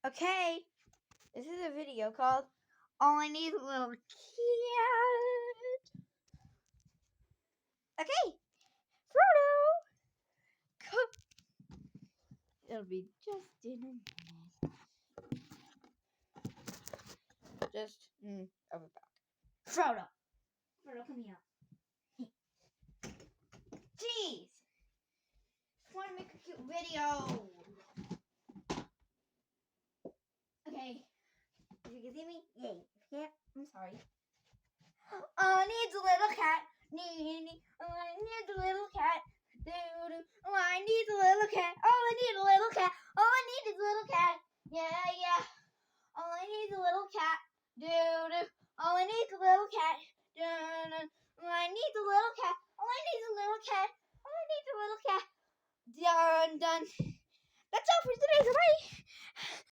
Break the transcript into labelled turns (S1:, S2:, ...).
S1: Okay, this is a video called All I Need is a Little Cat. Okay, Frodo, come. It'll be just in a minute. I'll be back. Frodo, come here. Jeez, just want to make a cute video. Okay, if you can see me, yay. If you can't, I'm sorry. Oh, needs a little cat. Oh, I need a little cat. Oh, I need a little cat. Oh, I need a little cat. All I need is a little cat. Yeah. All I need is a little cat. All I need is a little cat. All I need is a little cat. All I need is a little cat. All I need is a little cat. Done. That's all for today. Bye.